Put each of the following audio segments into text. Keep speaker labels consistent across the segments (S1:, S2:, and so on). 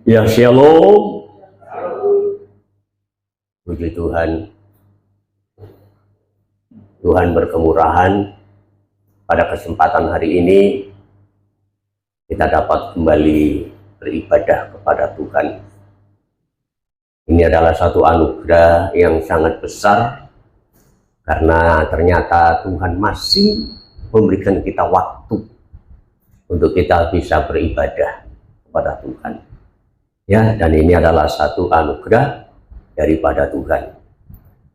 S1: Ya shalom, puji Tuhan. Tuhan berkemurahan. Pada kesempatan hari ini kita dapat kembali beribadah kepada Tuhan. Ini adalah satu anugerah yang sangat besar, karena ternyata Tuhan masih memberikan kita waktu untuk kita bisa beribadah kepada Tuhan. Ya, dan ini adalah satu anugerah daripada Tuhan.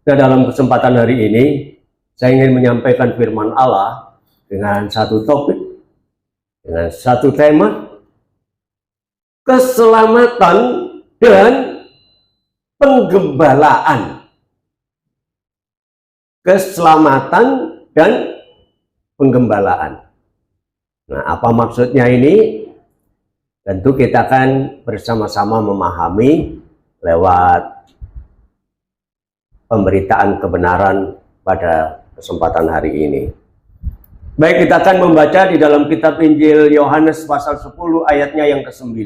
S1: Nah, dalam kesempatan hari ini saya ingin menyampaikan firman Allah dengan satu topik, dengan satu tema, keselamatan dan penggembalaan. Keselamatan dan penggembalaan. Nah, apa maksudnya ini? Tentu kita akan bersama-sama memahami lewat pemberitaan kebenaran pada kesempatan hari ini. Baik, kita akan membaca di dalam kitab Injil Yohanes pasal 10 ayatnya yang ke-9.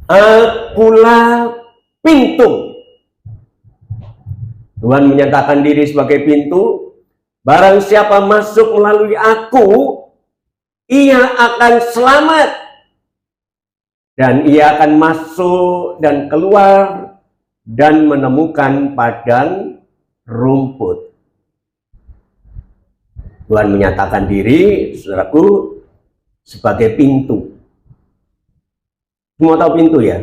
S1: Akulah pintu. Tuhan menyatakan diri sebagai pintu. Barang siapa masuk melalui aku, ia akan selamat, dan ia akan masuk dan keluar dan menemukan padang rumput. Tuhan menyatakan diri, saudaraku, sebagai pintu. Semua tahu pintu ya?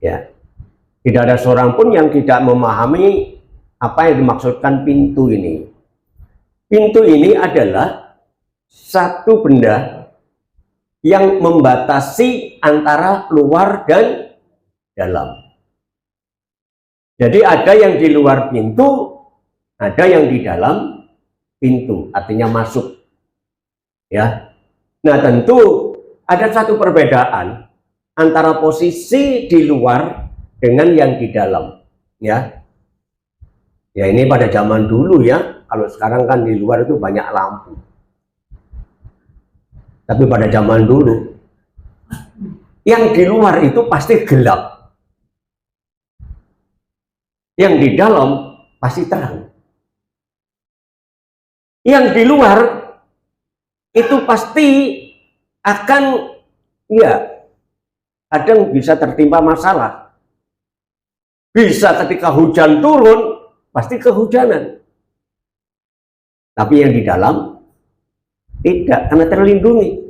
S1: Ya. Tidak ada seorang pun yang tidak memahami apa yang dimaksudkan pintu ini. Pintu ini adalah satu benda yang membatasi antara luar dan dalam. Jadi ada yang di luar pintu, ada yang di dalam pintu, artinya masuk. Ya. Nah, tentu ada satu perbedaan antara posisi di luar dengan yang di dalam. Ya. Ya, ini pada zaman dulu ya. Kalau sekarang kan di luar itu banyak lampu. Tapi pada zaman dulu, yang di luar itu pasti gelap. Yang di dalam pasti terang. Yang di luar itu pasti akan, ya, kadang bisa tertimpa masalah. Bisa ketika hujan turun, pasti kehujanan. Tapi yang di dalam tidak, karena terlindungi.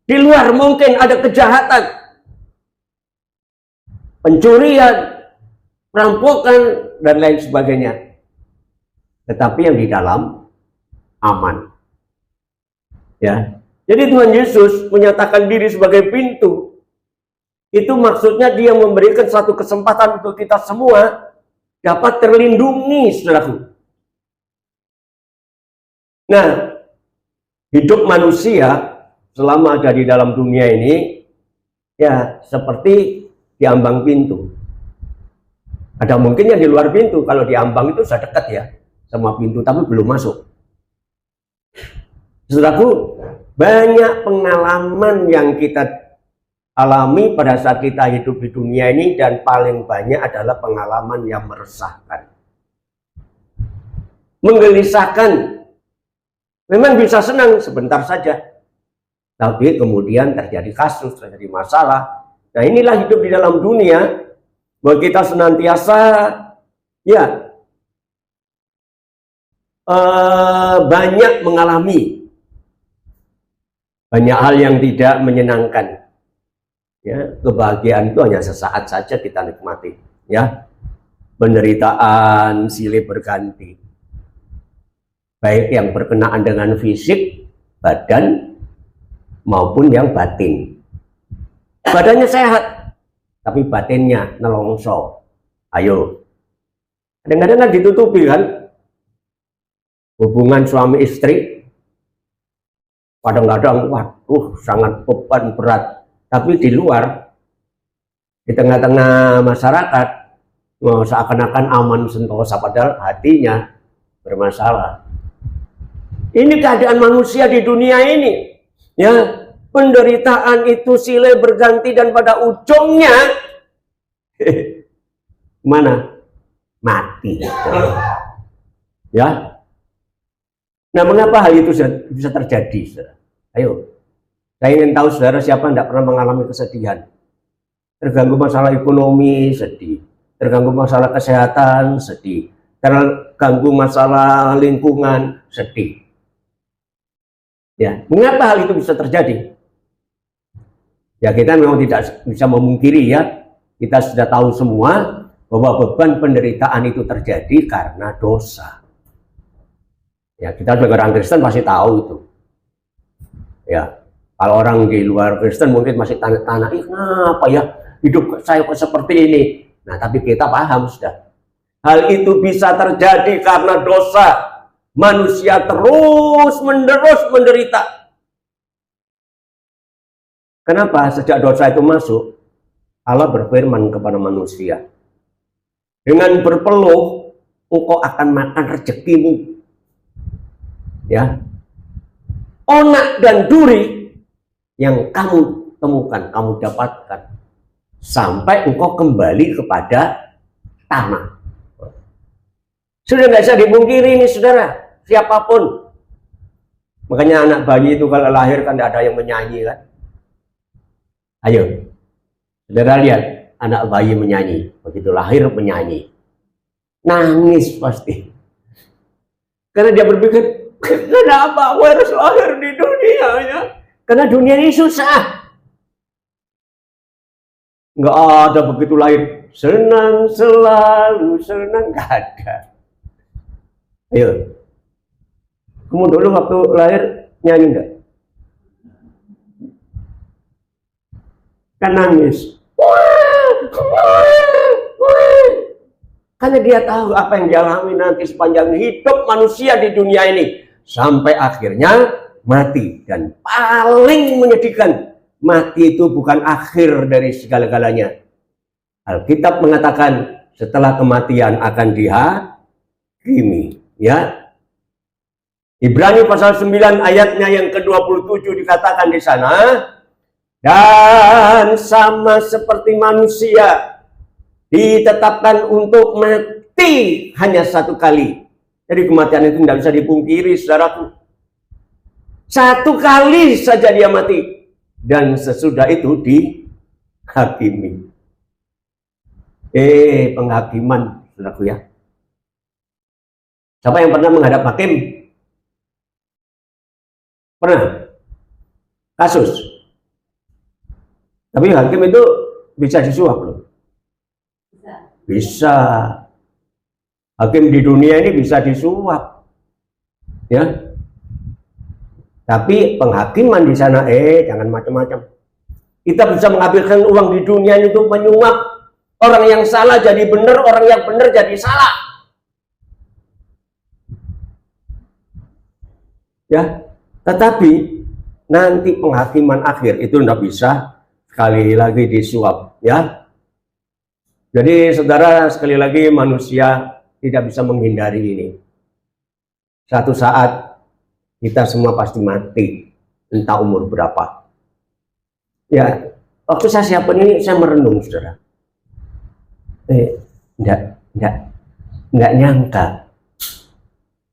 S1: Di luar mungkin ada kejahatan, pencurian, perampokan, dan lain sebagainya. Tetapi yang di dalam aman. Ya. Jadi Tuhan Yesus menyatakan diri sebagai pintu. Itu maksudnya dia memberikan satu kesempatan untuk kita semua dapat terlindungi, saudaraku. Nah, hidup manusia selama ada di dalam dunia ini, ya seperti diambang pintu. Ada mungkin yang di luar pintu, kalau diambang itu sudah dekat ya sama pintu, tapi belum masuk. Saudaraku, banyak pengalaman yang kita alami pada saat kita hidup di dunia ini, dan paling banyak adalah pengalaman yang meresahkan, menggelisahkan. Memang bisa senang sebentar saja, tapi kemudian terjadi kasus, terjadi masalah. Nah, inilah hidup di dalam dunia, bahwa kita senantiasa ya banyak mengalami banyak hal yang tidak menyenangkan. Ya, kebahagiaan itu hanya sesaat saja kita nikmati. Ya, penderitaan silih berganti. Baik yang berkenaan dengan fisik, badan, maupun yang batin. Badannya sehat, tapi batinnya nelongso. Ayo. Kadang-kadang kan ditutupi kan. Hubungan suami istri, kadang-kadang, waduh, sangat beban berat. Tapi di luar, di tengah-tengah masyarakat, seakan-akan aman sentosa, padahal hatinya bermasalah. Ini keadaan manusia di dunia ini. Ya, penderitaan itu silih berganti dan pada ujungnya mana? Mati. Ya. Nah, mengapa hal itu bisa terjadi, saudara? Ayo, saya ingin tahu saudara siapa yang tidak pernah mengalami kesedihan. Terganggu masalah ekonomi, sedih. Terganggu masalah kesehatan, sedih. Terganggu masalah lingkungan, sedih. Ya, mengapa hal itu bisa terjadi? Ya, kita memang tidak bisa memungkiri ya. Kita sudah tahu semua bahwa beban penderitaan itu terjadi karena dosa. Ya, kita sebagai orang Kristen pasti tahu itu. Ya, kalau orang di luar Kristen mungkin masih tanya-tanya, kenapa ya hidup saya kok seperti ini? Nah, tapi kita paham sudah. Hal itu bisa terjadi karena dosa. Manusia terus menerus menderita. Kenapa? Sejak dosa itu masuk, Allah berfirman kepada manusia, dengan berpeluh, engkau akan makan rezekimu. Ya, onak dan duri yang kamu temukan, kamu dapatkan, sampai engkau kembali kepada tanah. Sudah nggak bisa dipungkiri ini, saudara, siapapun. Makanya anak bayi itu kalau lahir kan tidak ada yang menyanyi kan. Ayo, saudara lihat anak bayi menyanyi, begitu lahir menyanyi, nangis pasti. Karena dia berpikir, kenapa aku harus lahir di dunia ya? Karena dunia ini susah. Nggak ada begitu lahir senang selalu senang, nggak ada. Ayo, kamu dulu waktu lahir nyanyi nggak? Kan nangis. Karena dia tahu apa yang dialami nanti sepanjang hidup manusia di dunia ini. Sampai akhirnya mati. Dan paling menyedihkan, mati itu bukan akhir dari segala-galanya. Alkitab mengatakan setelah kematian akan dihakimi. Ya, Ibrani pasal 9 ayatnya yang ke-27 dikatakan di sana, dan sama seperti manusia ditetapkan untuk mati hanya satu kali. Jadi kematian itu tidak bisa dipungkiri, saudaraku. Satu kali saja dia mati, dan sesudah itu dihakimi. Penghakiman, saudaraku ya. Siapa yang pernah menghadap hakim? Pernah? Kasus? Tapi hakim itu bisa disuap loh. Bisa. Hakim di dunia ini bisa disuap. Ya. Tapi penghakiman di sana, jangan macam-macam. Kita bisa menghabiskan uang di dunia ini untuk menyuap. Orang yang salah jadi benar, orang yang benar jadi salah. Ya, tetapi nanti penghakiman akhir itu tidak bisa sekali lagi disuap, ya. Jadi saudara, sekali lagi manusia tidak bisa menghindari ini. Satu saat kita semua pasti mati, entah umur berapa. Ya, waktu saya siapin ini saya merenung, saudara. Enggak nyangka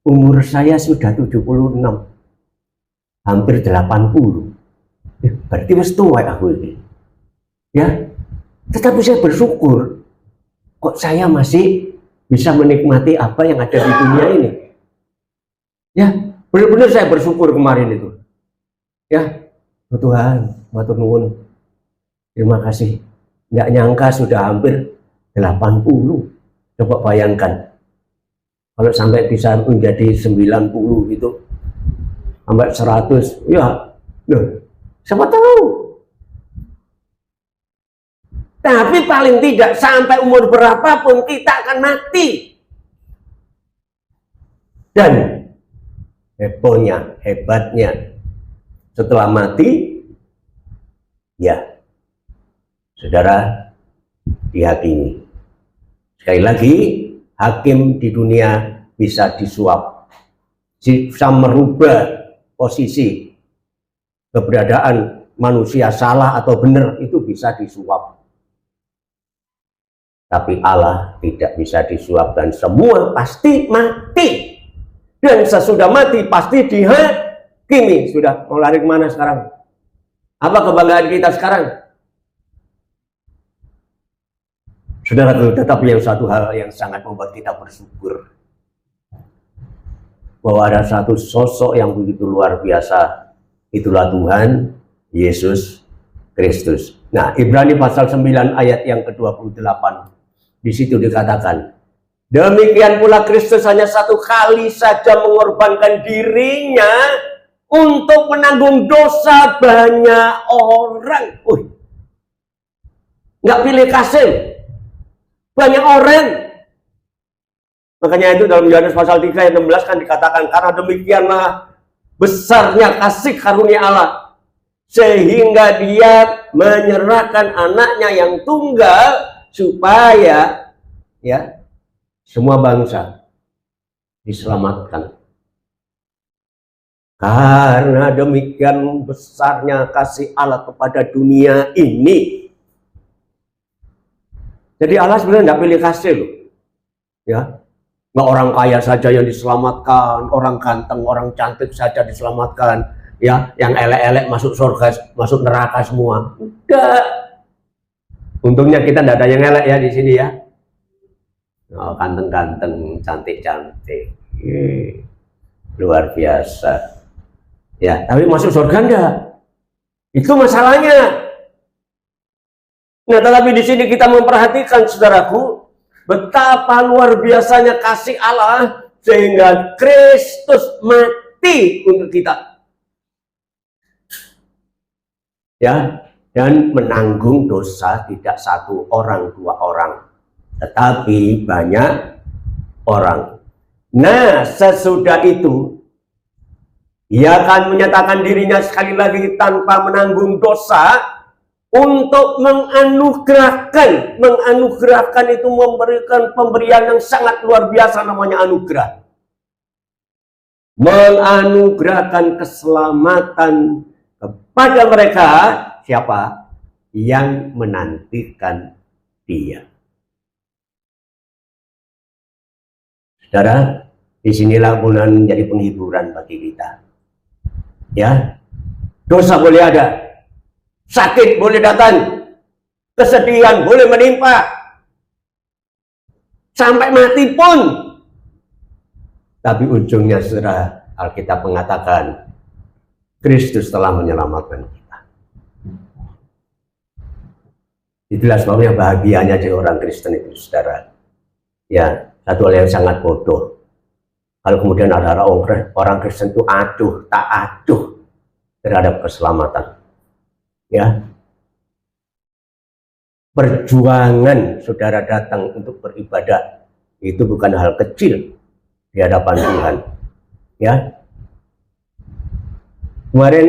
S1: umur saya sudah 76, hampir 80. Berarti wis tua aku ini. Ya, tetapi saya bersyukur kok saya masih bisa menikmati apa yang ada di dunia ini. Ya, benar-benar saya bersyukur kemarin itu. Ya, Tuhan, matur nuwun. Terima kasih. Enggak nyangka sudah hampir 80. Coba bayangkan. Kalau sampai bisa menjadi 90 itu, sampai 100, ya, loh, siapa tahu. Tapi paling tidak sampai umur berapapun kita akan mati. Dan hebohnya, hebatnya, setelah mati, ya, saudara dihakimi. Sekali lagi, hakim di dunia bisa disuap. bisa merubah posisi keberadaan manusia salah atau benar, itu bisa disuap. Tapi Allah tidak bisa disuap, dan semua pasti mati. Dan sesudah mati pasti dihakimi. Sudah mau lari kemana sekarang? Apa kebanggaan kita sekarang? Saudara, tetapi yang satu hal yang sangat membuat kita bersyukur, bahwa ada satu sosok yang begitu luar biasa, itulah Tuhan Yesus Kristus. Nah, Ibrani pasal 9 ayat yang ke-28, di situ dikatakan, demikian pula Kristus hanya satu kali saja mengorbankan dirinya untuk menanggung dosa banyak orang. Nggak pilih kasih, banyak orang. Makanya itu dalam Yohanes pasal 3 ayat 16 kan dikatakan, karena demikianlah besarnya kasih karunia Allah, sehingga dia menyerahkan anaknya yang tunggal, supaya ya semua bangsa diselamatkan. Karena demikian besarnya kasih Allah kepada dunia ini. Jadi Allah sebenarnya tidak pilih kasih loh. Ya, nggak orang kaya saja yang diselamatkan, orang ganteng, orang cantik saja diselamatkan. Ya, yang elek-elek masuk surga, masuk neraka semua. Enggak. Untungnya kita tidak ada yang elek ya di sini ya. Oh, ganteng-ganteng, cantik-cantik, luar biasa. Ya, tapi masuk surga enggak? Itu masalahnya. Nah, tetapi di sini kita memperhatikan, saudaraku, betapa luar biasanya kasih Allah sehingga Kristus mati untuk kita. Ya, dan menanggung dosa tidak satu orang, dua orang, tetapi banyak orang. Nah, sesudah itu ia akan menyatakan dirinya sekali lagi tanpa menanggung dosa untuk menganugerahkan. Menganugerahkan itu memberikan pemberian yang sangat luar biasa, namanya anugerah. Menganugerahkan keselamatan kepada mereka, siapa? Yang menantikan Dia. Saudara, disinilah bulan menjadi penghiburan bagi kita. Ya, dosa boleh ada, sakit boleh datang, kesedihan boleh menimpa, sampai mati pun. Tapi ujungnya, saudara, Alkitab mengatakan Kristus telah menyelamatkan kita. Itulah sebabnya bahagianya jadi orang Kristen itu, saudara. Ya, satu hal yang sangat bodoh kalau kemudian ada orang Kristen itu tak acuh terhadap keselamatan. Ya, perjuangan saudara datang untuk beribadah itu bukan hal kecil di hadapan Tuhan. Ya, kemarin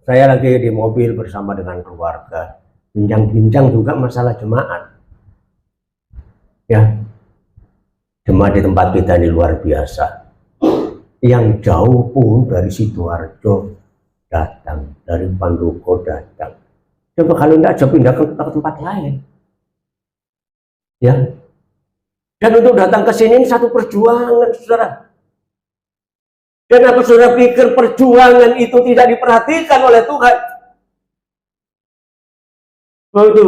S1: saya lagi di mobil bersama dengan keluarga, bincang-bincang juga masalah jemaat. Ya, jemaat di tempat kita ini luar biasa. Yang jauh pun dari Sidoarjo datang, dari Pandoko datang. Coba kalau tidak jauh pindah ke tempat lain. Ya. Dan untuk datang ke sini satu perjuangan, saudara. Dan apa saudara pikir perjuangan itu tidak diperhatikan oleh Tuhan? Itu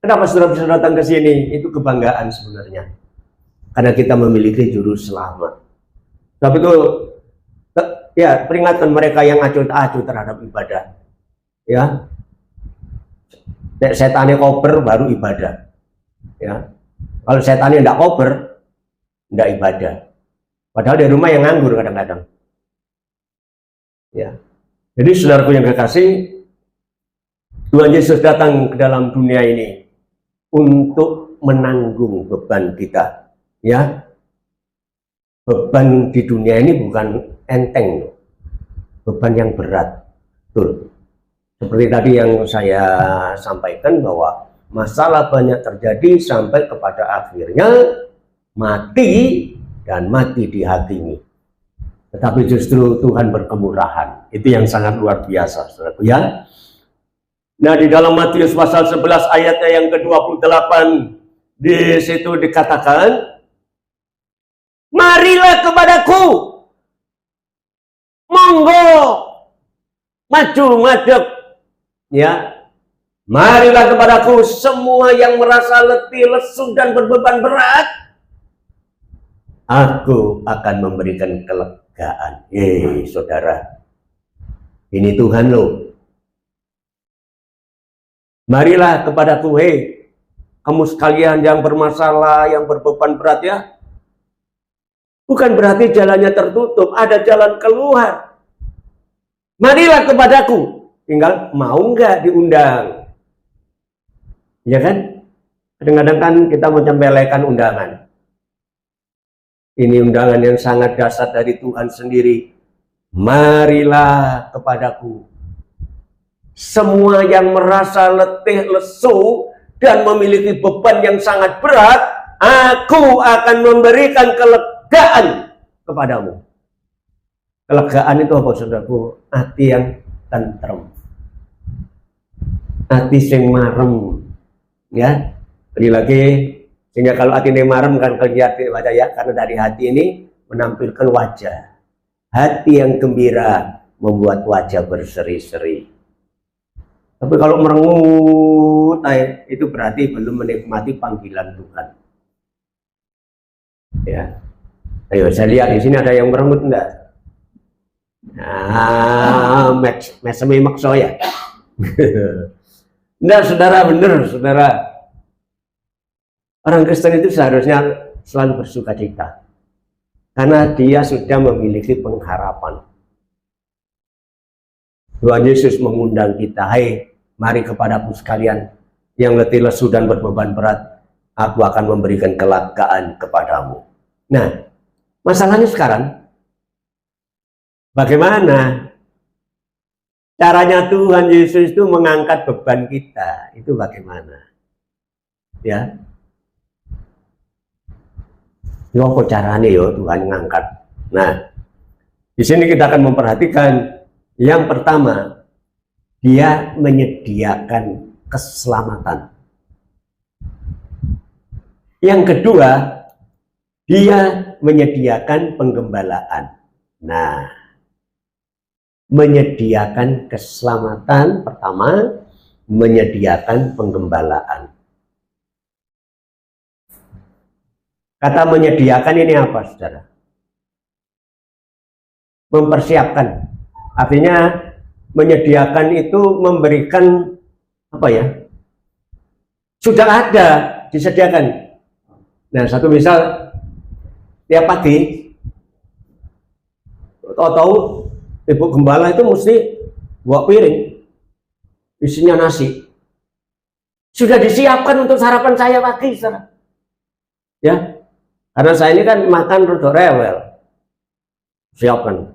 S1: kenapa saudara bisa datang ke sini? Itu kebanggaan sebenarnya. Karena kita memiliki juru selamat. Tapi itu ya peringatkan mereka yang acuh-acuh terhadap ibadah. Ya. Setannya koper baru ibadah. Ya. Kalau setannya tidak koper, tidak ibadah. Padahal di rumah yang nganggur kadang-kadang. Ya. Jadi saudaraku yang kekasih, Tuhan Yesus datang ke dalam dunia ini untuk menanggung beban kita. Ya, beban di dunia ini bukan enteng, beban yang berat. Betul. Seperti tadi yang saya sampaikan bahwa masalah banyak terjadi sampai kepada akhirnya mati dan mati dihakimi. Tetapi justru Tuhan berkemurahan. Itu yang sangat luar biasa, saudaraku ya. Nah, di dalam Matius pasal 11 ayatnya yang ke-28, di situ dikatakan, marilah kepadaku, monggo, maju madep, ya. Marilah kepadaku semua yang merasa letih, lesu dan berbeban berat, aku akan memberikan kelegaan. Saudara, ini Tuhan loh. Marilah kepadaku, kamu sekalian yang bermasalah, yang berbeban berat ya. Bukan berarti jalannya tertutup, ada jalan keluar. Marilah kepadaku, tinggal mau nggak diundang. Ya kan? Kadang-kadang kan kita menyempelekan undangan. Ini undangan yang sangat dahsyat dari Tuhan sendiri. Marilah kepadaku. Semua yang merasa letih, lesu, dan memiliki beban yang sangat berat, aku akan memberikan kelegaan kepadamu. Kelegaan itu apa, saudaraku? Hati yang tentrem. Hati yang marem. Ya, lagi sehingga kalau hati ini marem kan kelihatan wajah ya, karena dari hati ini menampilkan wajah. Hati yang gembira membuat wajah berseri-seri. Tapi kalau merengut, itu berarti belum menikmati panggilan Tuhan. Ya, ayo saya lihat di sini ada yang merengut enggak? Nah, mesemi makso ya. Enggak, saudara, benar, saudara. Orang Kristen itu seharusnya selalu bersuka cita. Karena dia sudah memiliki pengharapan. Tuhan Yesus mengundang kita, mari kepadaku sekalian yang letih lesu dan berbeban berat, aku akan memberikan kelegaan kepadamu. Nah, masalahnya sekarang, bagaimana caranya Tuhan Yesus itu mengangkat beban kita? Itu bagaimana? Ya. Ya apa caranya ya Tuhan mengangkat? Nah, di sini kita akan memperhatikan yang pertama, dia menyediakan keselamatan. Yang kedua, dia menyediakan penggembalaan. Nah, menyediakan keselamatan pertama, menyediakan penggembalaan. Kata menyediakan ini apa, saudara? Mempersiapkan. Artinya menyediakan itu memberikan apa ya? Sudah ada, disediakan. Nah, satu misal tiap pagi tahu-tahu ibu gembala itu mesti bawa piring isinya nasi. Sudah disiapkan untuk sarapan saya pagi, saudara. Ya. Karena saya ini kan makan rada rewel. Siapkan.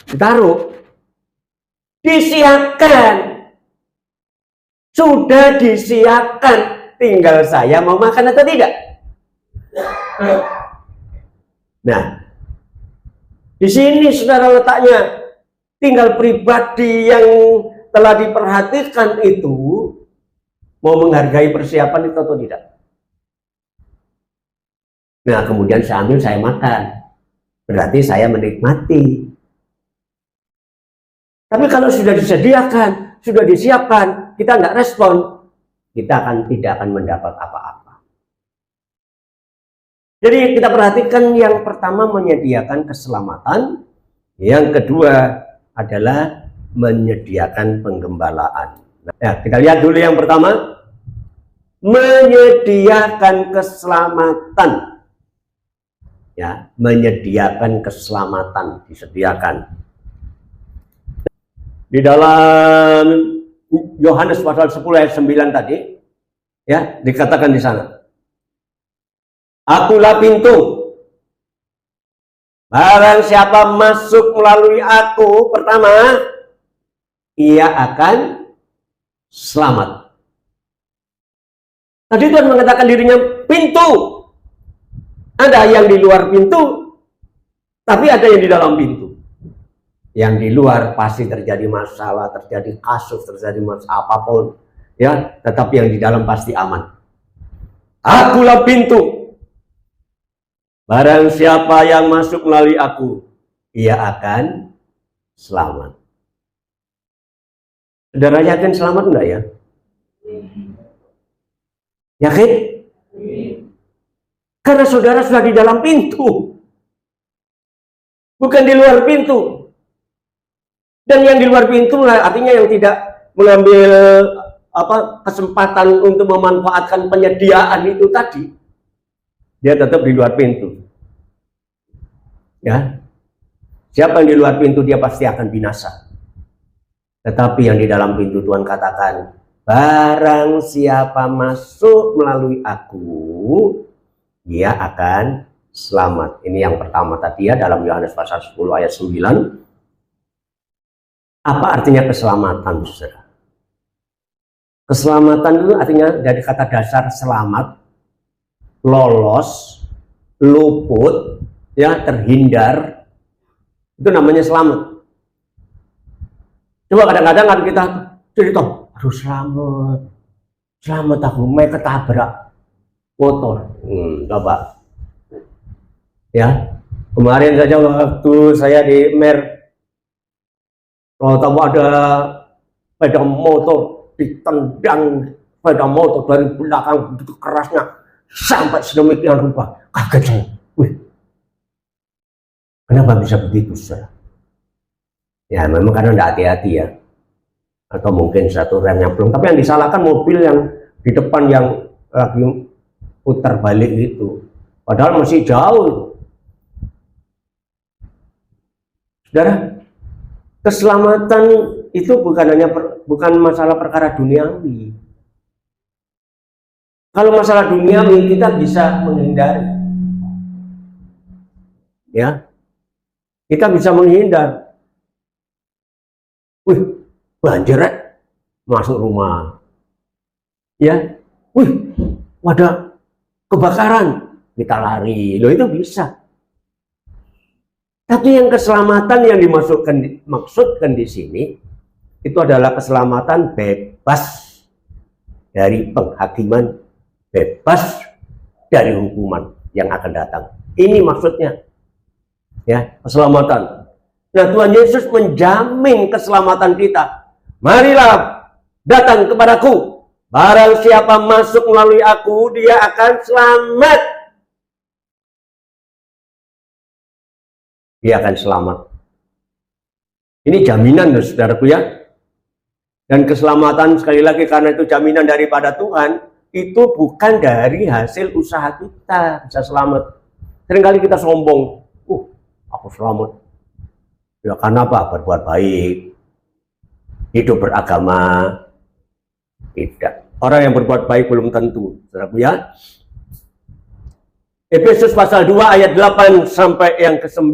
S1: Ditaruh. Disiapkan. Sudah disiapkan. Tinggal saya mau makan atau tidak. Nah, di sini saudara letaknya. Tinggal pribadi yang telah diperhatikan itu mau menghargai persiapan itu atau tidak. Nah, kemudian saya ambil, saya makan. Berarti saya menikmati. Tapi kalau sudah disediakan, sudah disiapkan, kita nggak respon, kita tidak akan mendapat apa-apa. Jadi kita perhatikan yang pertama menyediakan keselamatan, yang kedua adalah menyediakan penggembalaan. Nah, kita lihat dulu yang pertama, menyediakan keselamatan. Ya, menyediakan keselamatan, disediakan. Di dalam Yohanes pasal 10 ayat 9 tadi, ya, dikatakan di sana, akulah pintu. Barang siapa masuk melalui aku, pertama, ia akan selamat. Tadi Tuhan mengatakan dirinya pintu. Ada yang di luar pintu, Tapi ada yang di dalam pintu. Yang di luar pasti terjadi masalah, terjadi kasus, terjadi masalah apapun, ya. Tetapi yang di dalam pasti aman. Akulah pintu. Barang siapa yang masuk melalui aku, ia akan selamat. Saudara yakin selamat enggak ya? Yakin? Karena saudara sudah di dalam pintu, bukan di luar pintu. Dan yang di luar pintu artinya yang tidak mengambil kesempatan untuk memanfaatkan penyediaan itu tadi, dia tetap di luar pintu. Ya, siapa yang di luar pintu dia pasti akan binasa. Tetapi yang di dalam pintu Tuhan katakan, barang siapa masuk melalui aku, dia akan selamat. Ini yang pertama tadi ya, dalam Yohanes pasal 10 ayat 9. Apa artinya keselamatan, saudara? Keselamatan itu artinya dari kata dasar selamat, lolos, luput, ya, terhindar. Itu namanya selamat. Coba kadang-kadang kan kita cerita, aduh selamat aku mau ketabrak motor. Coba. Ya, kemarin saja waktu saya di Mer, tahu ada sepeda motor ditendang sepeda motor dari belakang begitu kerasnya sampai sedemikian rupa. Kaget saya. Wih, kenapa bisa begitu, saudara? Ya memang karena tidak hati-hati ya, atau mungkin satu remnya belum. Tapi yang disalahkan mobil yang di depan yang lagi putar balik itu, padahal masih jauh. Saudara, keselamatan itu bukan masalah perkara duniawi. Kalau masalah duniawi kita bisa menghindari, ya, kita bisa menghindar. Wih, banjir masuk rumah, ya. Wih, ada kebakaran, kita lari, loh itu bisa. Tapi yang keselamatan yang maksudkan di sini itu adalah keselamatan bebas dari penghakiman, bebas dari hukuman yang akan datang. Ini maksudnya, ya, keselamatan. Nah, Tuhan Yesus menjamin keselamatan kita. Marilah datang kepadaku. Barang siapa masuk melalui aku, dia akan selamat. Dia akan selamat. Ini jaminan, saudaraku ya. Dan keselamatan sekali lagi karena itu jaminan daripada Tuhan, itu bukan dari hasil usaha kita bisa selamat. Seringkali kita sombong, aku selamat. Ya karena apa? Berbuat baik, hidup beragama. Tidak. Orang yang berbuat baik belum tentu, saudaraku ya. Efesus pasal 2 ayat 8 sampai yang ke-9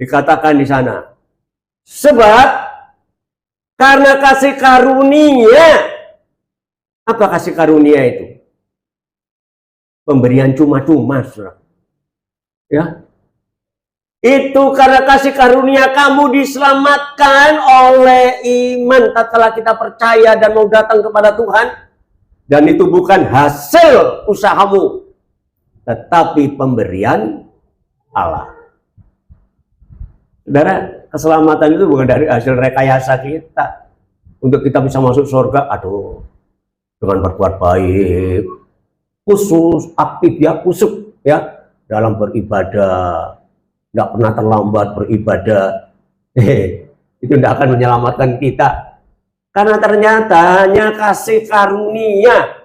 S1: dikatakan di sana. Sebab karena kasih karunia. Apa kasih karunia itu? Pemberian cuma-cuma, saudara. Ya. Itu karena kasih karunia kamu diselamatkan oleh iman tatkala kita percaya dan mau datang kepada Tuhan. Dan itu bukan hasil usahamu, tetapi pemberian Allah. Saudara, keselamatan itu bukan dari hasil rekayasa kita untuk kita bisa masuk surga. Aduh, dengan berbuat baik, khusus, aktif ya, kusuk ya, dalam beribadah, tidak pernah terlambat beribadah. Itu tidak akan menyelamatkan kita. Karena ternyata hanya kasih karunia,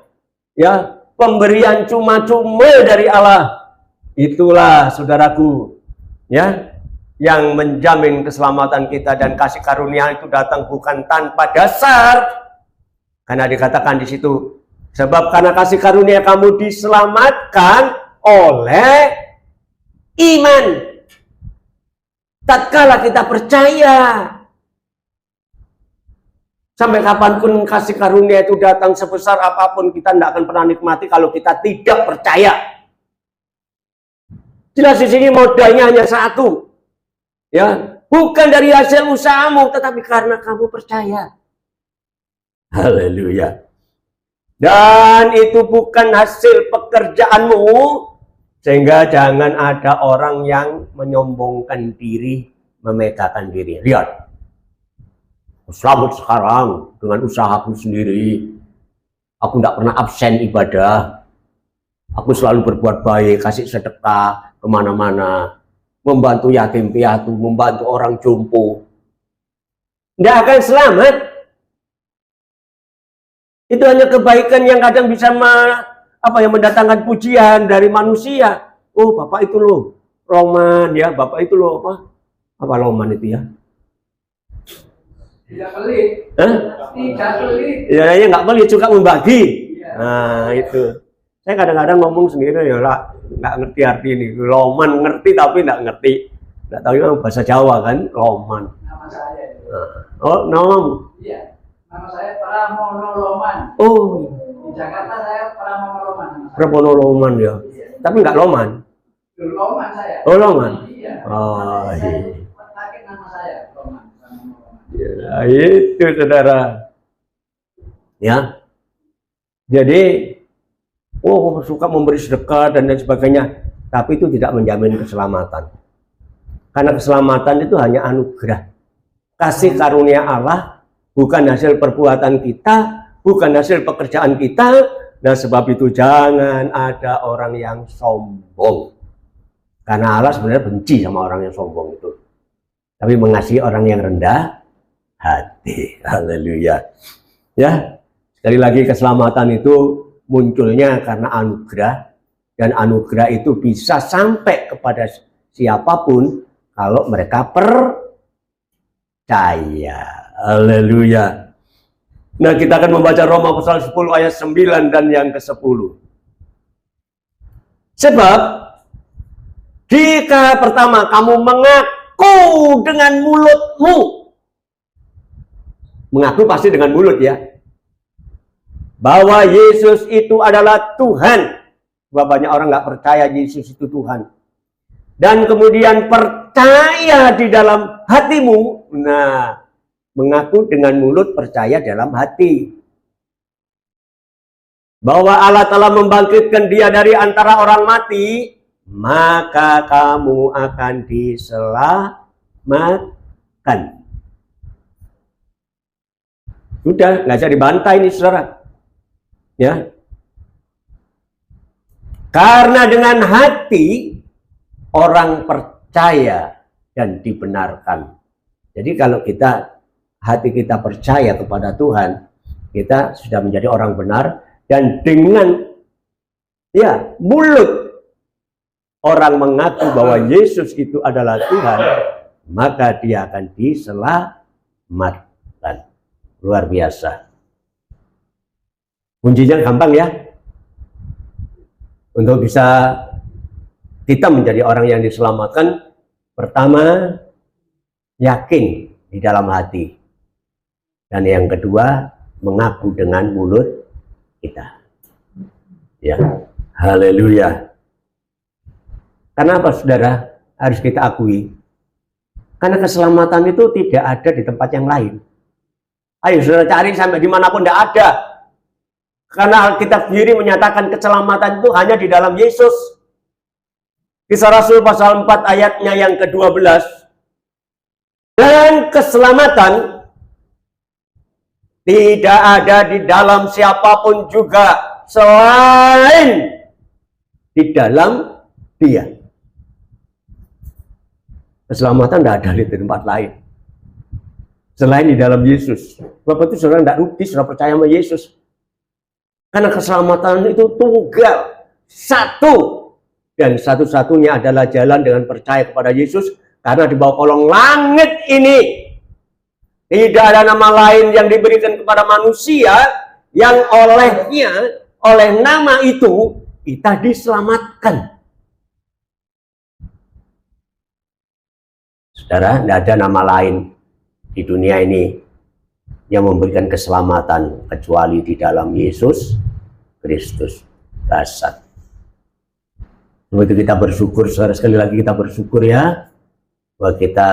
S1: ya, pemberian cuma-cuma dari Allah. Itulah saudaraku, ya, yang menjamin keselamatan kita. Dan kasih karunia itu datang bukan tanpa dasar. Karena dikatakan di situ, sebab karena kasih karunia kamu diselamatkan oleh iman. Tatkala kita percaya. Sampai kapanpun kasih karunia itu datang sebesar apapun, kita tidak akan pernah nikmati kalau kita tidak percaya. Jelas di sini modalnya hanya satu. Ya, bukan dari hasil usahamu, tetapi karena kamu percaya. Haleluya. Dan itu bukan hasil pekerjaanmu, sehingga jangan ada orang yang menyombongkan diri, memegahkan diri. Lihat, selamat sekarang dengan usahaku sendiri. Aku tidak pernah absen ibadah. Aku selalu berbuat baik, kasih sedekah kemana-mana, membantu yatim piatu, membantu orang jompo. Tidak akan selamat. Itu hanya kebaikan yang kadang bisa mendatangkan pujian dari manusia. Oh, Bapak itu loh Roman ya, Bapak itu loh apa Roman itu ya?
S2: Tidak pelit. Tidak pelit.
S1: Ya, nggak pelit, juga membagi. Iya. Nah, itu. Saya kadang-kadang ngomong sendiri ya lah, nggak ngerti arti ini. Roman ngerti tapi nggak ngerti. Nggak tahu itu bahasa Jawa kan, Roman.
S2: Nama saya.
S1: Oh, nama.
S2: Iya. Nama saya Pramono Loman.
S1: Oh.
S2: Di Jakarta saya Pramono Loman.
S1: Pramono Loman ya. Iya. Tapi nggak Loman.
S2: Loman saya.
S1: Oh, Loman.
S2: Iya.
S1: Oh, iya.
S2: Pakai nama saya Loman.
S1: Ya, itu saudara. Ya. Jadi, suka memberi sedekah dan lain sebagainya, tapi itu tidak menjamin keselamatan. Karena keselamatan itu hanya anugerah. Kasih karunia Allah, bukan hasil perbuatan kita, bukan hasil pekerjaan kita. Dan sebab itu jangan ada orang yang sombong. Karena Allah sebenarnya benci sama orang yang sombong itu. Tapi mengasihi orang yang rendah hati. Haleluya. Ya, sekali lagi keselamatan itu munculnya karena anugerah. Dan anugerah itu bisa sampai kepada siapapun kalau mereka percaya. Haleluya. Nah, kita akan membaca Roma pasal 10 ayat 9 dan yang ke-10. Sebab jika pertama kamu mengaku dengan mulutmu, mengaku pasti dengan mulut ya, bahwa Yesus itu adalah Tuhan. Sebab banyak orang nggak percaya Yesus itu Tuhan. Dan kemudian percaya di dalam hatimu. Nah, mengaku dengan mulut, percaya dalam hati bahwa Allah telah membangkitkan dia dari antara orang mati, maka kamu akan diselamatkan. Sudah, nggak bisa dibantah ini saudara. Ya. Karena dengan hati orang percaya dan dibenarkan. Jadi kalau hati kita percaya kepada Tuhan, kita sudah menjadi orang benar. Dan dengan mulut orang mengaku bahwa Yesus itu adalah Tuhan, maka dia akan diselamatkan. Luar biasa. Kuncinya gampang ya. Untuk bisa kita menjadi orang yang diselamatkan, pertama yakin di dalam hati. Dan yang kedua, mengaku dengan mulut kita. Ya, haleluya. Kenapa saudara harus kita akui? Karena keselamatan itu tidak ada di tempat yang lain. Ayo saudara cari sampai dimanapun, tidak ada. Karena Alkitab sendiri menyatakan keselamatan itu hanya di dalam Yesus. Kisah Rasul pasal 4 ayatnya yang ke-12. Dan keselamatan tidak ada di dalam siapapun juga selain di dalam Dia. Keselamatan tidak ada di tempat lain selain di dalam Yesus. Bapak itu saudara tidak rugi, saudara percaya sama Yesus. Karena keselamatan itu tunggal, satu, dan satu-satunya adalah jalan dengan percaya kepada Yesus. Karena di bawah kolong langit ini tidak ada nama lain yang diberikan kepada manusia yang oleh nama itu kita diselamatkan. Saudara, tidak ada nama lain di dunia ini yang memberikan keselamatan kecuali di dalam Yesus Kristus. Dasar. Begitu kita bersyukur, saudara, sekali lagi kita bersyukur ya, bahwa kita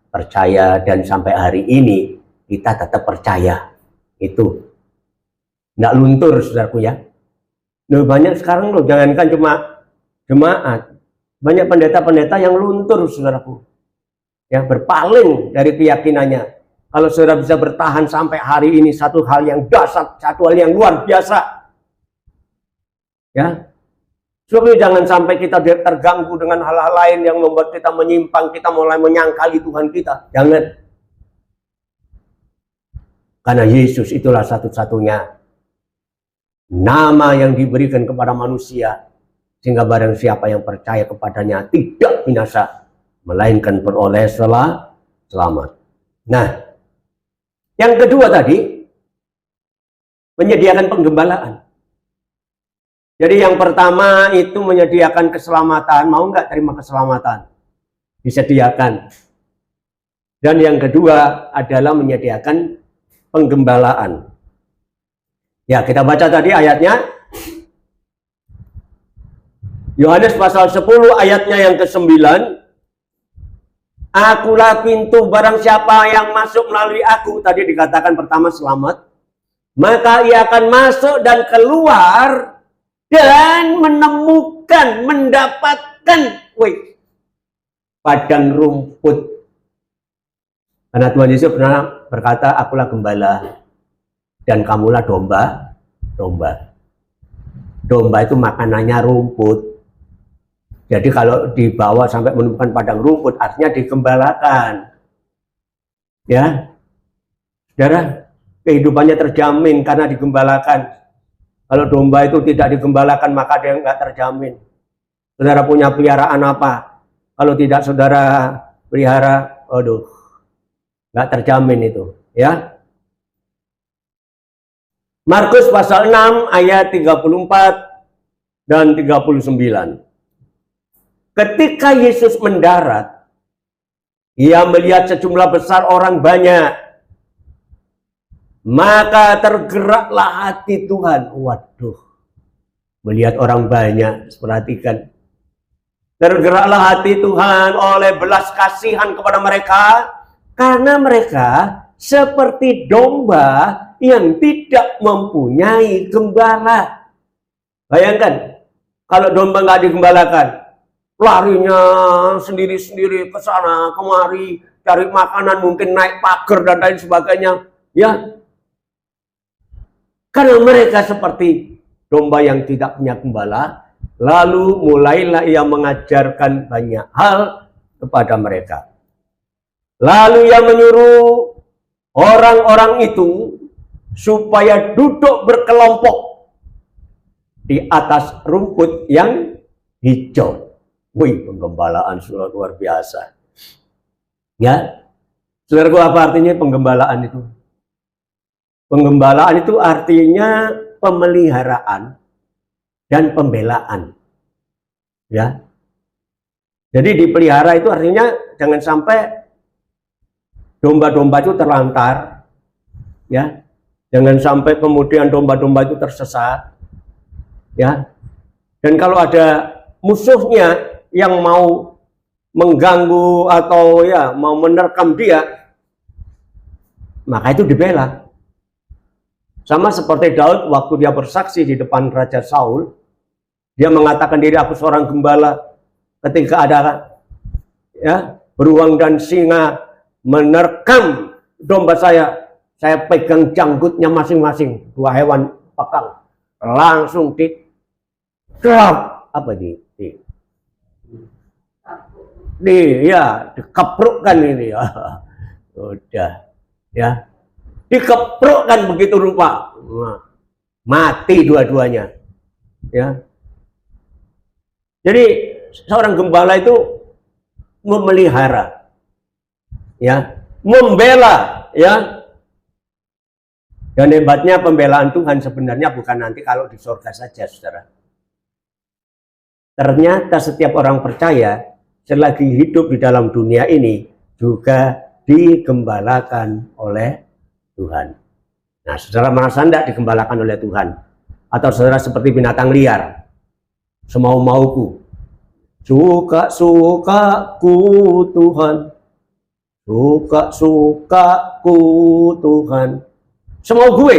S1: percaya dan sampai hari ini kita tetap percaya. Itu nggak luntur, saudaraku ya. Nah, banyak sekarang loh, jangankan cuma jemaat, banyak pendeta-pendeta yang luntur, saudaraku. Ya, berpaling dari keyakinannya. Kalau saudara bisa bertahan sampai hari ini, satu hal yang dasar, satu hal yang luar biasa. Ya, sebab jangan sampai kita terganggu dengan hal-hal lain yang membuat kita menyimpang, kita mulai menyangkali Tuhan kita. Jangan. Karena Yesus itulah satu-satunya nama yang diberikan kepada manusia, sehingga barang siapa yang percaya kepadanya tidak binasa, melainkan beroleh selamat. Nah, yang kedua tadi, menyediakan penggembalaan. Jadi yang pertama itu menyediakan keselamatan. Mau nggak terima keselamatan? Disediakan. Dan yang kedua adalah menyediakan penggembalaan. Ya, kita baca tadi ayatnya. Yohanes pasal 10 ayatnya yang ke-9. Akulah pintu, barang siapa yang masuk melalui aku, tadi dikatakan pertama selamat, maka ia akan masuk dan keluar dan menemukan, mendapatkan padang rumput. Karena Tuhan Yesus pernah berkata, akulah gembala dan kamulah domba. Domba itu makanannya rumput. Jadi kalau dibawa sampai menemukan padang rumput, artinya digembalakan. Ya, saudara, kehidupannya terjamin karena digembalakan. Kalau domba itu tidak digembalakan, maka dia nggak terjamin. Saudara punya peliharaan apa? Kalau tidak saudara pelihara, aduh, nggak terjamin itu. Ya. Markus pasal 6 ayat 34 dan 39. Ketika Yesus mendarat, ia melihat sejumlah besar orang banyak. Maka tergeraklah hati Tuhan. Waduh, melihat orang banyak, perhatikan. Tergeraklah hati Tuhan oleh belas kasihan kepada mereka, karena mereka seperti domba yang tidak mempunyai gembala. Bayangkan, kalau domba nggak digembalakan, larinya sendiri-sendiri ke sana kemari, cari makanan, mungkin naik pagar dan lain sebagainya. Ya, karena mereka seperti domba yang tidak punya gembala, lalu mulailah ia mengajarkan banyak hal kepada mereka. Lalu ia menyuruh orang-orang itu supaya duduk berkelompok di atas rumput yang hijau. Wih, penggembalaan sudah luar biasa. Ya, saudaraku, apa artinya penggembalaan itu? Penggembalaan itu artinya pemeliharaan dan pembelaan. Ya. Jadi dipelihara itu artinya jangan sampai domba-domba itu terlantar. Ya. Jangan sampai kemudian domba-domba itu tersesat. Ya. Dan kalau ada musuhnya yang mau mengganggu atau ya mau menerkam dia, maka itu dibela. Sama seperti Daud waktu dia bersaksi di depan Raja Saul, dia mengatakan diri aku seorang gembala. Ketika ada ya beruang dan singa menerkam domba saya pegang janggutnya masing-masing, dua hewan pegang, langsung dikeprukkan ini ya. Udah ya, dikeprukkan begitu rupa, mati dua-duanya ya. Jadi seorang gembala itu memelihara ya, membela ya. Dan hebatnya pembelaan Tuhan sebenarnya bukan nanti kalau di surga saja, saudara. Ternyata setiap orang percaya selagi hidup di dalam dunia ini juga digembalakan oleh Tuhan. Nah, saudara merasa tidak digembalakan oleh Tuhan? Atau saudara seperti binatang liar, semau-mauku, Suka-sukaku Tuhan, suka-sukaku Tuhan, semau gue.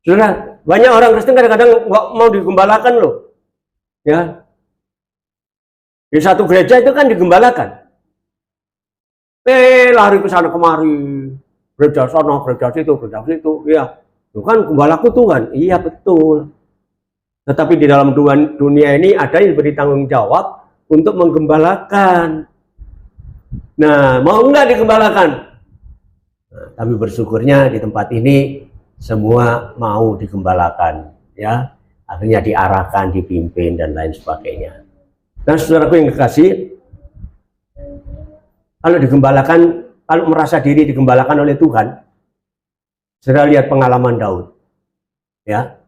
S1: Saudara, banyak orang Kristen kadang-kadang nggak mau digembalakan loh. Ya, di satu gereja itu kan digembalakan. Lari ke sana kemari, gereja sana, gereja situ, ya. Itu kan gembalaku Tuhan, iya betul. Tetapi di dalam dunia ini ada yang diberi tanggung jawab untuk menggembalakan. Nah, mau nggak digembalakan? Nah, tapi bersyukurnya di tempat ini semua mau digembalakan, ya. Akhirnya diarahkan, dipimpin dan lain sebagainya. Dan saudaraku yang kekasih, kalau digembalakan, kalau merasa diri digembalakan oleh Tuhan, saudara lihat pengalaman Daud, ya.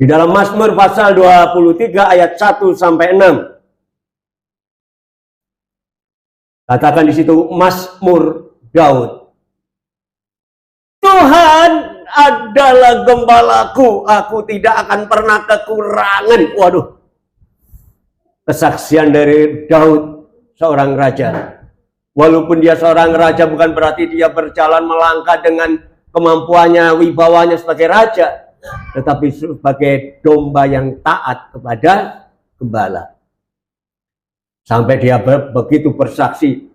S1: Di dalam Mazmur pasal 23 ayat 1 sampai 6. Katakan di situ Mazmur Daud. Tuhan adalah gembalaku, aku tidak akan pernah kekurangan. Waduh. Kesaksian dari Daud, seorang raja. Walaupun dia seorang raja bukan berarti dia berjalan melangkah dengan kemampuannya, wibawanya sebagai raja, tetapi sebagai domba yang taat kepada gembala. Sampai dia begitu bersaksi,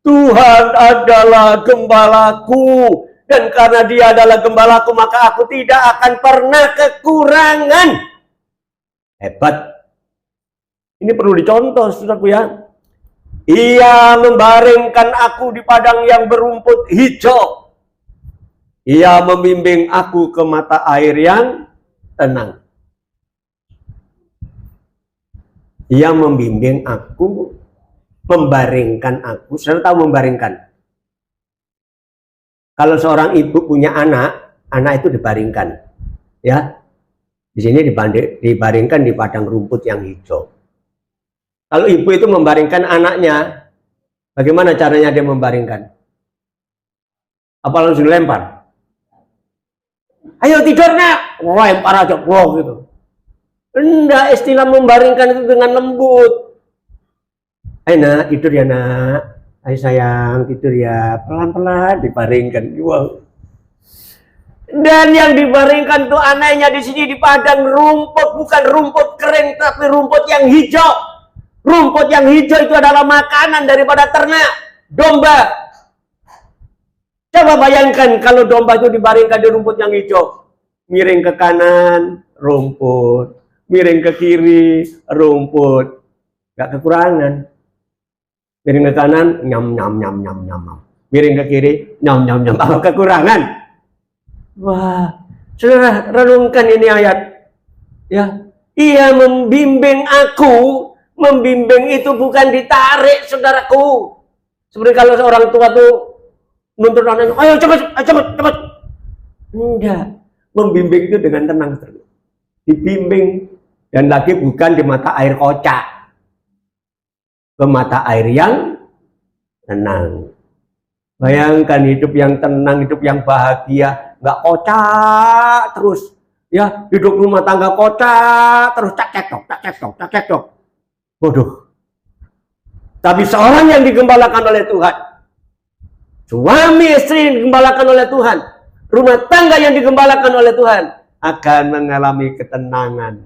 S1: Tuhan adalah gembalaku, dan karena dia adalah gembalaku maka aku tidak akan pernah kekurangan. Hebat. Ini perlu dicontoh, saudaraku ya. Ia membaringkan aku di padang yang berumput hijau. Ia membimbing aku ke mata air yang tenang. Ia membimbing aku, membaringkan aku. Saudara tahu membaringkan? Kalau seorang ibu punya anak itu dibaringkan. Ya, di sini dibaringkan di padang rumput yang hijau. Kalau ibu itu membaringkan anaknya, bagaimana caranya dia membaringkan? Apa langsung lempar? Ayo tidur nak, lempar aja, gitu. Enggak, istilah membaringkan itu dengan lembut. Ayo nak, tidur ya nak. Ayo sayang, tidur ya. Pelan-pelan dibaringkan. Wow. Dan yang dibaringkan tuh anaknya di sini di padang rumput, bukan rumput kering, tapi rumput yang hijau. Rumput yang hijau itu adalah makanan daripada ternak, domba. Coba bayangkan kalau domba itu dibaringkan di rumput yang hijau. Miring ke kanan, rumput. Miring ke kiri, rumput. Gak kekurangan. Miring ke kanan, nyam. Miring ke kiri, nyam. Apa kekurangan? Wah, saudara renungkan ini ayat. Ya, ia membimbing aku. Membimbing itu bukan ditarik, saudaraku. Seperti kalau seorang tua tuh nuntut anaknya, ayo cepat. Enggak. Membimbing itu dengan tenang. Dibimbing. Dan lagi bukan di mata air kocak. Ke mata air yang tenang. Bayangkan hidup yang tenang, hidup yang bahagia. Nggak kocak terus. Ya, hidup rumah tangga kocak terus. Cekcok. Waduh. Tapi seorang yang digembalakan oleh Tuhan. Suami istri yang digembalakan oleh Tuhan. Rumah tangga yang digembalakan oleh Tuhan. Akan mengalami ketenangan.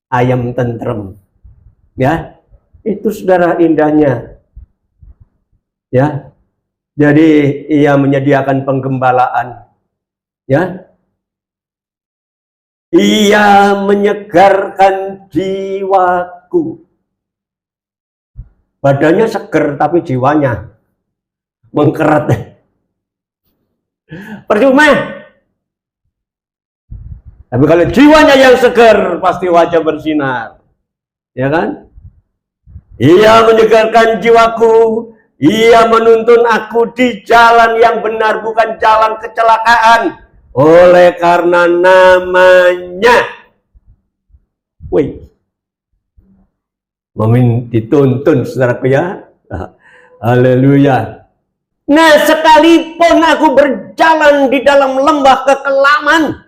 S1: Ayam tentrem. Ya. Itu saudara indahnya. Ya. Jadi ia menyediakan penggembalaan. Ya. Ia menyegarkan jiwaku. Badannya seger tapi jiwanya mengkeret. Percuma. Tapi kalau jiwanya yang seger pasti wajah bersinar. Ya kan? Ia menyegarkan jiwaku. Ia menuntun aku di jalan yang benar, bukan jalan kecelakaan. Oleh karena namanya. Wih. Dituntun saudaraku ya. Haleluya. Nah, sekalipun aku berjalan di dalam lembah kekelaman,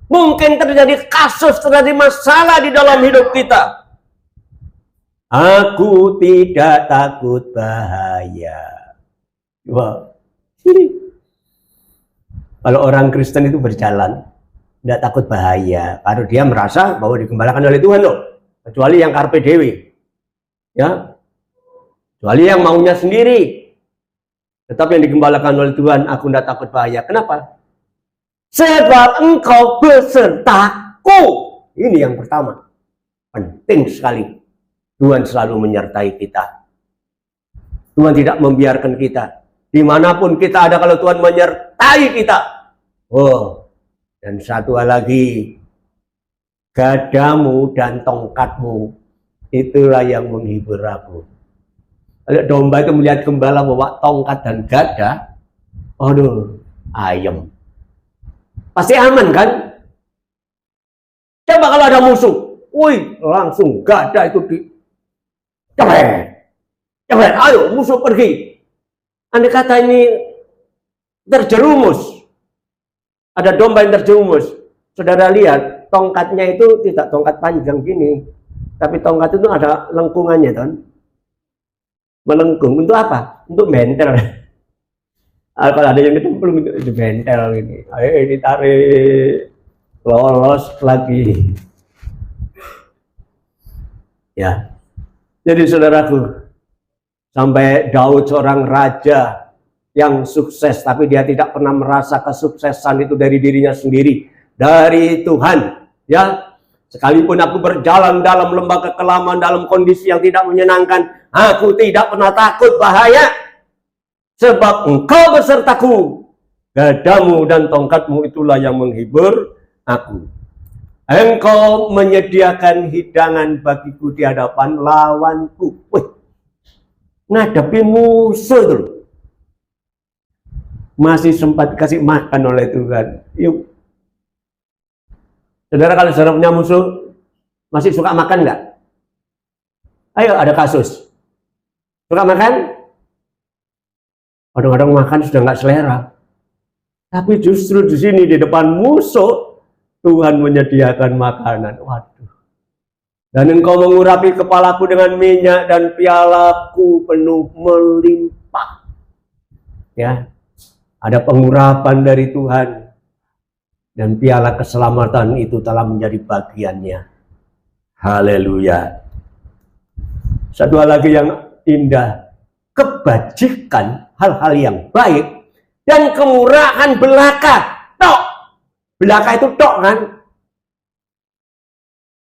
S1: Mungkin terjadi kasus, terjadi masalah di dalam hidup kita. Aku tidak takut bahaya. Wah. Kalau orang Kristen itu berjalan, tidak takut bahaya. Kalau dia merasa bahwa digembalakan oleh Tuhan loh. Kecuali yang karpe dewi. Ya. Kecuali yang maunya sendiri. Tetap yang digembalakan oleh Tuhan, aku tidak takut bahaya. Kenapa? Sebab engkau besertaku. Ini yang pertama. Penting sekali. Tuhan selalu menyertai kita. Tuhan tidak membiarkan kita. Dimanapun kita ada, kalau Tuhan menyertai kita. Oh, dan satu hal lagi. Gadamu dan tongkatmu, itulah yang menghibur aku. Kalau domba itu melihat gembala bawa tongkat dan gada, aduh, ayam. Pasti aman kan? Coba kalau ada musuh, wih, langsung gada itu di cepet, ayo musuh pergi. Andai kata ini terjerumus, ada domba yang terjerumus, saudara lihat tongkatnya itu tidak tongkat panjang gini, tapi tongkat itu ada lengkungannya, kan? Melengkung untuk apa? Untuk bentel. Kalau ada yang kecemplung itu bentel ini. Ayo ditarik, lolos lagi. Ya. Jadi saudaraku, sampai Daud seorang raja yang sukses, tapi dia tidak pernah merasa kesuksesan itu dari dirinya sendiri, dari Tuhan. Ya. Sekalipun aku berjalan dalam lembah kekelaman, dalam kondisi yang tidak menyenangkan, aku tidak pernah takut bahaya. Sebab engkau besertaku. Gadamu dan tongkatmu itulah yang menghibur aku. Engkau menyediakan hidangan bagiku di hadapan lawanku. Wih, ngadepi musuh tuh. Masih sempat kasih makan oleh Tuhan. Yuk. Saudara, kalau saudara punya musuh, masih suka makan nggak? Ayo, ada kasus. Suka makan? Kadang-kadang makan sudah nggak selera. Tapi justru di sini, di depan musuh, Tuhan menyediakan makanan. Waduh. Dan engkau mengurapi kepalaku dengan minyak, dan pialaku penuh melimpah. Ya, ada pengurapan dari Tuhan. Dan piala keselamatan itu telah menjadi bagiannya. Haleluya. Satu hal lagi yang indah. Kebajikan, hal-hal yang baik, dan kemurahan belaka. Tok. Belaka itu tok kan?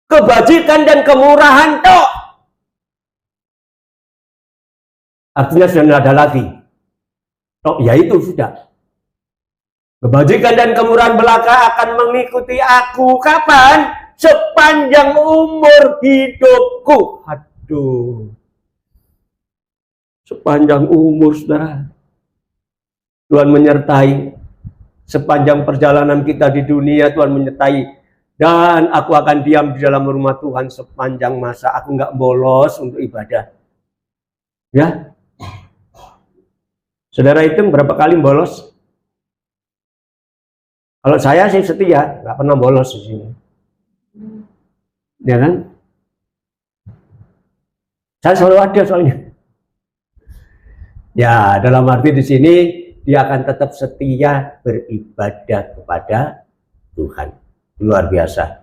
S1: Kebajikan dan kemurahan tok. Artinya sudah ada lagi. Tok, ya itu sudah. Kebajikan dan kemurahan belaka akan mengikuti aku. Kapan? Sepanjang umur hidupku. Aduh. Sepanjang umur, saudara. Tuhan menyertai. Sepanjang perjalanan kita di dunia, Tuhan menyertai. Dan aku akan diam di dalam rumah Tuhan sepanjang masa. Aku nggak bolos untuk ibadah. Ya. Saudara hitung berapa kali bolos? Kalau saya sih setia, nggak pernah bolos di sini. Ya kan? Saya selalu ada soalnya. Ya, dalam arti di sini dia akan tetap setia beribadah kepada Tuhan. Luar biasa.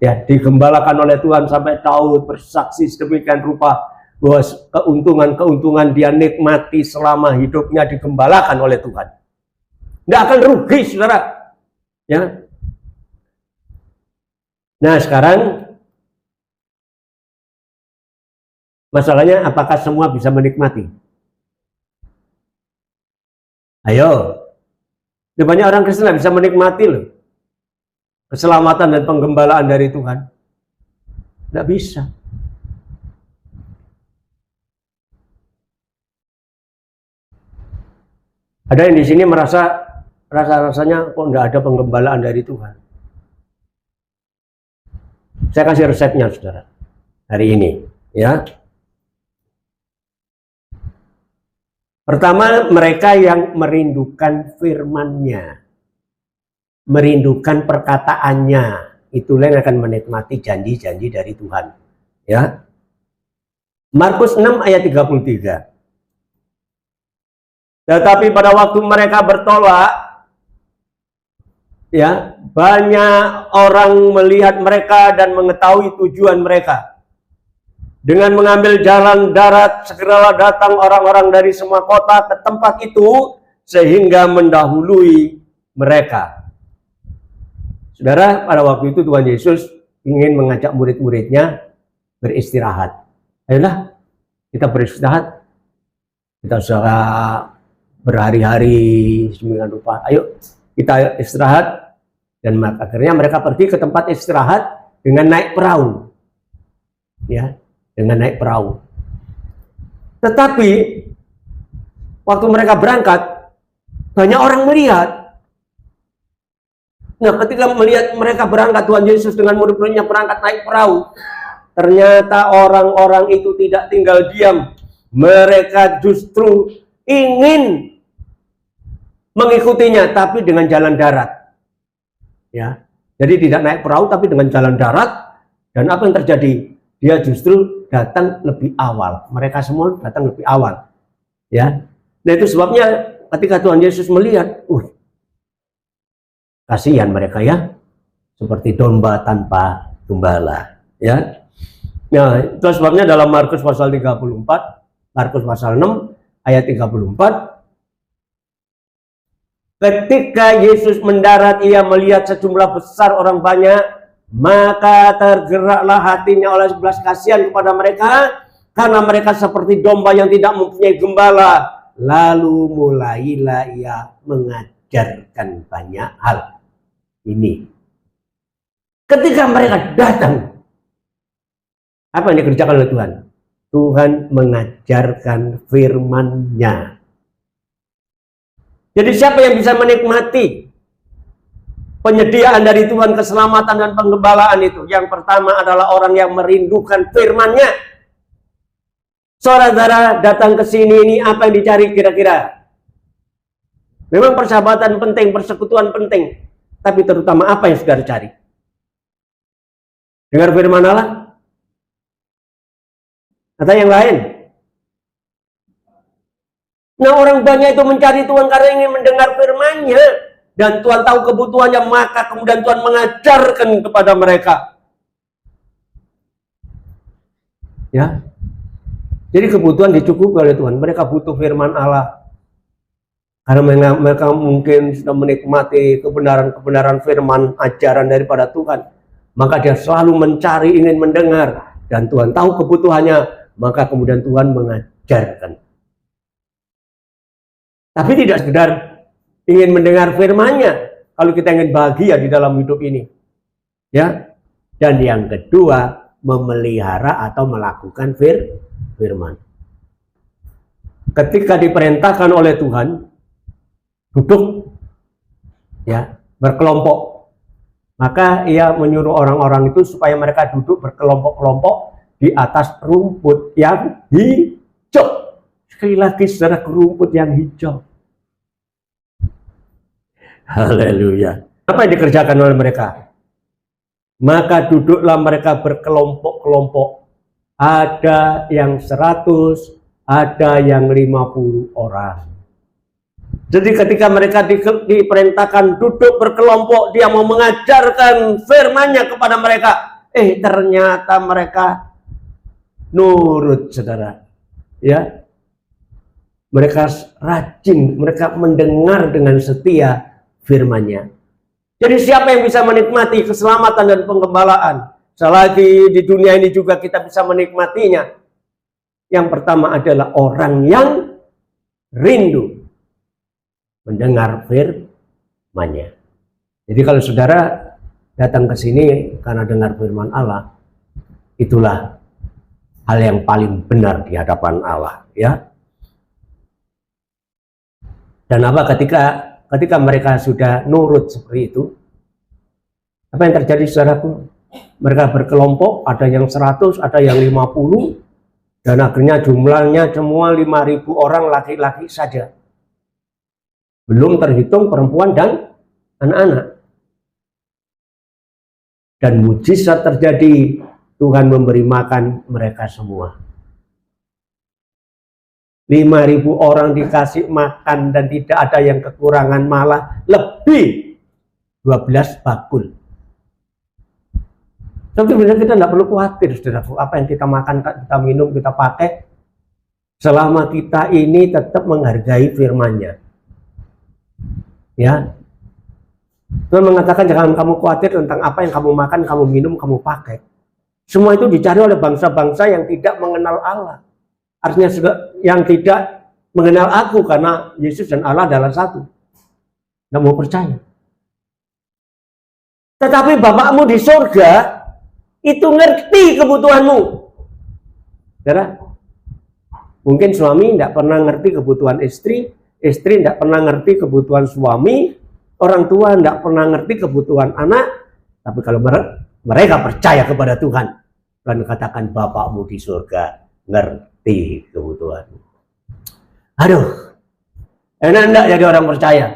S1: Ya, digembalakan oleh Tuhan sampai tahu bersaksi sedemikian rupa bahwa keuntungan-keuntungan dia nikmati selama hidupnya digembalakan oleh Tuhan. Nggak akan rugi, saudara. Ya. Nah, sekarang masalahnya apakah semua bisa menikmati? Ayo. Banyak orang Kristen bisa menikmati loh keselamatan dan penggembalaan dari Tuhan. Nggak bisa. Ada yang di sini merasa rasanya kok nggak ada penggembalaan dari Tuhan. Saya kasih resepnya, saudara, hari ini, ya. Pertama, mereka yang merindukan firman-Nya. merindukan perkataannya, itulah yang akan menikmati janji-janji dari Tuhan. Ya. Markus 6 ayat 33. Tetapi pada waktu mereka bertolak, ya, banyak orang melihat mereka dan mengetahui tujuan mereka. Dengan mengambil jalan darat, segeralah datang orang-orang dari semua kota ke tempat itu sehingga mendahului mereka. Saudara, pada waktu itu Tuhan Yesus ingin mengajak murid-muridnya beristirahat. Ayolah, kita beristirahat. Kita sudah berhari-hari sedemikian rupa. Ayo kita istirahat. Dan akhirnya mereka pergi ke tempat istirahat dengan naik perahu. Ya, dengan naik perahu. Tetapi waktu mereka berangkat, banyak orang melihat. Nah, ketika melihat mereka berangkat, Tuhan Yesus dengan murid-muridnya berangkat naik perahu, ternyata orang-orang itu tidak tinggal diam. Mereka justru ingin mengikutinya, tapi dengan jalan darat. Ya, jadi tidak naik perahu, tapi dengan jalan darat. Dan apa yang terjadi? Dia justru datang lebih awal. Mereka semua datang lebih awal. Ya, nah itu sebabnya ketika Tuhan Yesus melihat, kasihan mereka ya, seperti domba tanpa gembala. Ya, nah itu sebabnya dalam Markus pasal 34, Markus pasal 6 ayat 34. Ketika Yesus mendarat, ia melihat sejumlah besar orang banyak, maka tergeraklah hatinya oleh belas kasihan kepada mereka, karena mereka seperti domba yang tidak mempunyai gembala. Lalu mulailah ia mengajarkan banyak hal. Ini ketika mereka datang, apa yang dikerjakan oleh Tuhan? Tuhan mengajarkan firman-Nya. Jadi siapa yang bisa menikmati penyediaan dari Tuhan, keselamatan dan penggembalaan itu? Yang pertama adalah orang yang merindukan firman-Nya. Saudara datang ke sini, ini apa yang dicari kira-kira? Memang persahabatan penting, persekutuan penting. Tapi terutama apa yang saudara cari? Dengar firman Allah? Atau yang lain? Nah, orang banyak itu mencari Tuhan karena ingin mendengar firman-Nya. Dan Tuhan tahu kebutuhannya, maka kemudian Tuhan mengajarkan kepada mereka. Ya. Jadi kebutuhan dicukupi oleh Tuhan. Mereka butuh firman Allah. Karena mereka mungkin sudah menikmati kebenaran-kebenaran firman, ajaran daripada Tuhan. Maka dia selalu mencari, ingin mendengar. Dan Tuhan tahu kebutuhannya, maka kemudian Tuhan mengajarkan. Tapi tidak sekedar ingin mendengar firman-Nya, kalau kita ingin bahagia di dalam hidup ini. Ya. Dan yang kedua, memelihara atau melakukan firman. Ketika diperintahkan oleh Tuhan duduk, ya, berkelompok, maka ia menyuruh orang-orang itu supaya mereka duduk berkelompok-kelompok di atas rumput yang hijau. Sekali lagi, saudara, rumput yang hijau. Haleluya. Apa yang dikerjakan oleh mereka? Maka duduklah mereka berkelompok-kelompok. Ada yang 100, ada yang 50 orang. Jadi ketika mereka diperintahkan duduk berkelompok, dia mau mengajarkan firman-Nya kepada mereka. Ternyata mereka nurut, saudara. Ya. Mereka rajin, mereka mendengar dengan setia firman-Nya. Jadi siapa yang bisa menikmati keselamatan dan penggembalaan? Selagi di dunia ini juga kita bisa menikmatinya. Yang pertama adalah orang yang rindu mendengar firman-Nya. Jadi kalau saudara datang ke sini karena dengar firman Allah, itulah hal yang paling benar di hadapan Allah, ya. Dan apa ketika mereka sudah nurut seperti itu, apa yang terjadi, saudaraku? Mereka berkelompok, ada yang 100, ada yang 50, dan akhirnya jumlahnya semua 5.000 orang laki-laki saja. Belum terhitung perempuan dan anak-anak.
S3: dan mujizat terjadi. Tuhan memberi makan mereka semua. 5.000 orang dikasih makan dan tidak ada yang kekurangan, malah lebih 12 bakul. Tapi sebenarnya kita tidak perlu khawatir, saudaraku, apa yang kita makan, kita minum, kita pakai, selama kita ini tetap menghargai firman-Nya. Ya, Tuhan mengatakan jangan kamu khawatir tentang apa yang kamu makan, kamu minum, kamu pakai. Semua itu dicari oleh bangsa-bangsa yang tidak mengenal Allah. Artinya yang tidak mengenal aku, karena Yesus dan Allah adalah satu. Tidak mau percaya. Tetapi Bapakmu di surga itu ngerti kebutuhanmu. Saudara, mungkin suami tidak pernah ngerti kebutuhan istri, istri tidak pernah ngerti kebutuhan suami, orang tua tidak pernah ngerti kebutuhan anak. Tapi kalau mereka percaya kepada Tuhan, Tuhan katakan Bapakmu di surga ngerti kebutuhanmu. Aduh, enak enggak jadi orang percaya?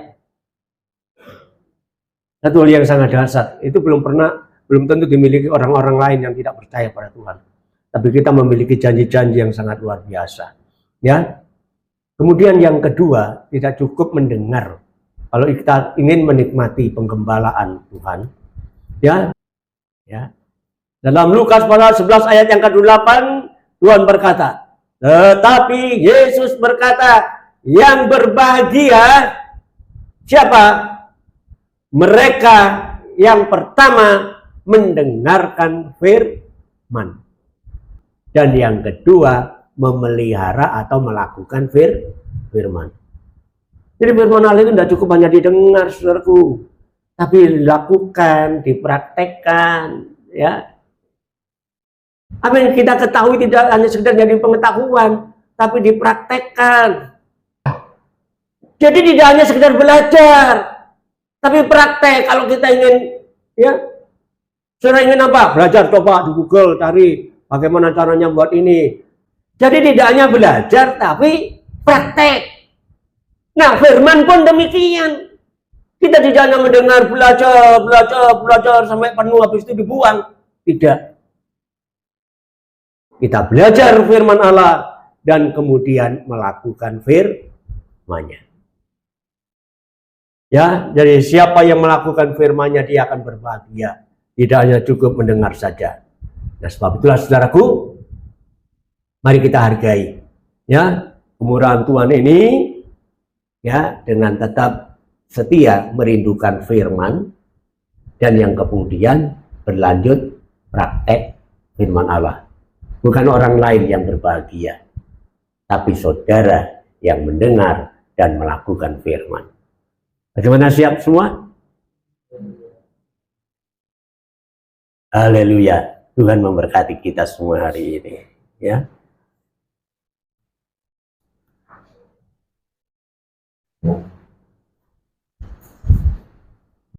S3: Satu hal yang sangat dasar, itu belum tentu dimiliki orang-orang lain yang tidak percaya pada Tuhan. Tapi kita memiliki janji-janji yang sangat luar biasa. Ya. Kemudian yang kedua, tidak cukup mendengar. Kalau kita ingin menikmati penggembalaan Tuhan, ya. Dalam Lukas pasal 11 ayat yang ke-8, Tuhan berkata, tetapi Yesus berkata, yang berbahagia siapa? Mereka yang pertama mendengarkan firman, dan yang kedua memelihara atau melakukan firman. Jadi firman Allah itu tidak cukup hanya didengar, saudaraku, tapi dilakukan, dipraktekkan, ya. Apa yang kita ketahui tidak hanya sekedar jadi pengetahuan, tapi dipraktekkan. Jadi tidak hanya sekedar belajar, tapi praktek. Kalau kita ingin, ya, saudara ingin apa? Belajar, coba di Google, cari bagaimana caranya buat ini. Jadi tidak hanya belajar, tapi praktek. Nah, firman pun demikian. Kita tidak hanya mendengar, belajar sampai penuh, habis itu dibuang. Tidak. Kita belajar firman Allah dan kemudian melakukan firman-Nya. Ya, jadi siapa yang melakukan firman-Nya dia akan berbahagia. Tidak hanya cukup mendengar saja. Nah, sebab itulah saudaraku, mari kita hargai, ya, kemurahan Tuhan ini, ya, dengan tetap setia merindukan firman, dan yang kemudian berlanjut praktek firman Allah. Bukan orang lain yang berbahagia, tapi saudara yang mendengar dan melakukan firman. Bagaimana, siap semua? Haleluya. Tuhan memberkati kita semua hari ini, ya.